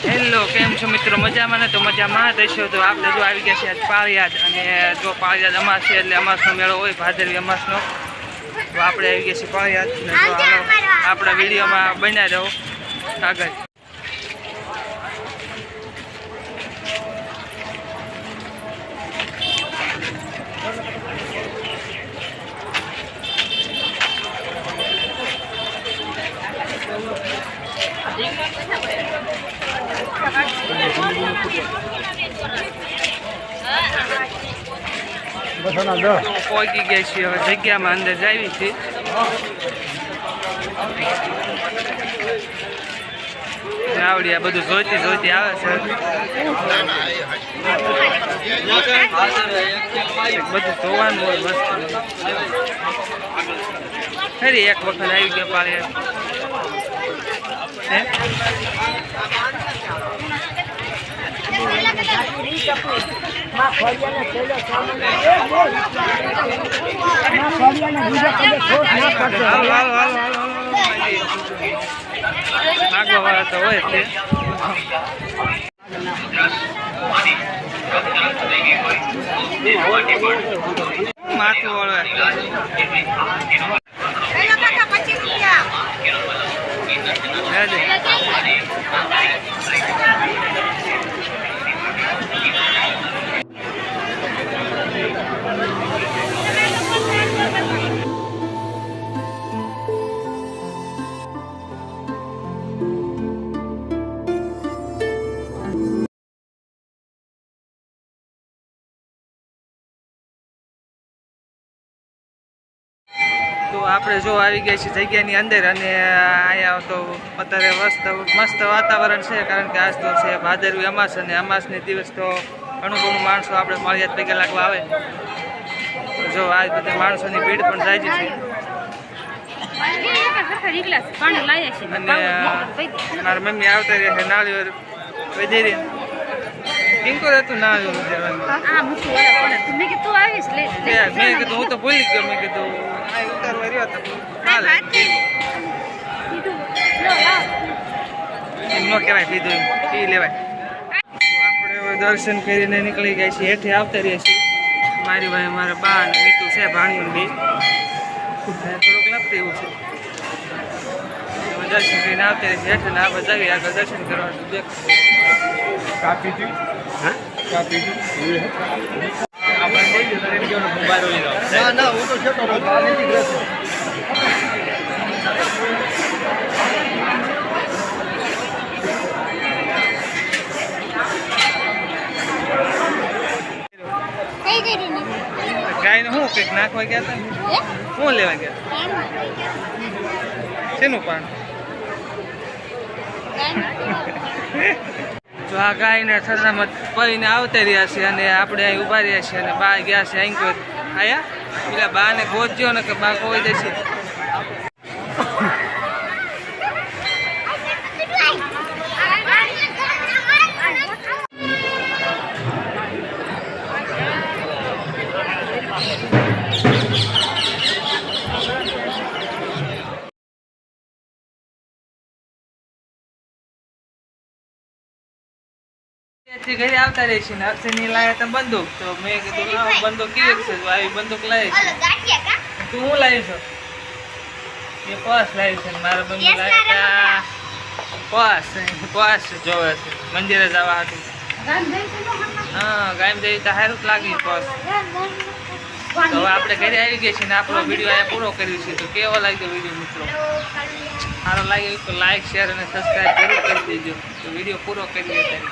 Hello, કેમ છો મિત્રો? મજામાં ને? તો મજામાં થશો. તો આપણે જો આવી ગયા છે આજ પાળિયાદ, અને જો પાળિયાદ અમાસ છે એટલે અમાસનો મેળો હોય, ભાદરવી અમાસનો. તો આપણે આવી ગયા છીએ પાળિયાદ, ને તો આપણા વિડીયોમાં બન્યા રહો આગળ. પહોંચી ગયા છીએ હવે જગ્યામાં, અંદર જાવી છે. આવડી આ બધું જોઈતી જોઈતી આવે છે, બધું જોવાનું હોય બસ. ફરી એક વખત આવી ગયા પાળિયાદ. આગળ વાળા તો હોય છે. માથું વાળો તો આપણે જો આવી ગયા છીએ જગ્યાની અંદર, અને અહીંયા તો અત્યારે મસ્ત વાતાવરણ છે, કારણ કે આજ તો છે ભાદરવી અમાસ, અને અમાસને દિવસ તો ઘણું ઘણું માણસો આપણે પાળિયાદ ભેગા લાગવા આવે. જો આજ બધા માણસોની ભીડ પણ જાય છે, અને મારા મમ્મી આવતા રહે છે નાળિયેર વધેરી. કિંકો રહેતું ના મેં કીધું હું તો ભૂલી ગયો. મેં કીધું ઉતારવા રહ્યો હતો એમ ન કહેવાય, પીધું એમ પી લેવાય. આપણે દર્શન કરીને નીકળી ગયા છીએ, હેઠે આવતા રહીએ છીએ. મારી ભાઈ મારા બા અને મીઠું છે, ભાણિયું બી થોડુંક લપતું એવું છે. દર્શન કરીને આવતા રહીએ છીએ હેઠે, ને આપણે જઈએ આગળ દર્શન કરવાનું. ના હું તો છેટો ગાયને શું કંઈક નાખવા ગયા હતા, શું લેવા ગયા? શેનું પાણી? તો આ ગાયને ઠંડામાં પડીને આવતા રહ્યા છે, અને આપણે અહીં ઊભા રહ્યા છીએ, અને બા ગયા છે અહીં કોઈ આયા પેલા બાને ગોતજો ને કે બા કોઈ દેશે. ઘરે આવતા રહી છે ને અક્ષયની લાયા હતા બંદૂક, તો મેં કીધું બંદૂક કેવી છે, આવી બંદૂક લાવી છે. તું હું લાવી છો? એ પર્સ લાવી છે. મારા બંદૂક લાવ્યા પર્સ જોવે છે, મંદિરે જવા હતું. હા, ગામ જઈ તો સારું જ લાગ્યું પર્સ. તો હવે આપણે ઘરે આવી ગયા છીએ, ને આપણો વિડીયો અહીંયા પૂરો કર્યો છે. તો કેવો લાગ્યો વિડીયો મિત્રો? સારો લાગ્યો તો લાઈક, શેર અને સબસ્ક્રાઈબ જરૂર કરી દેજો. તો વિડીયો પૂરો કરીએ.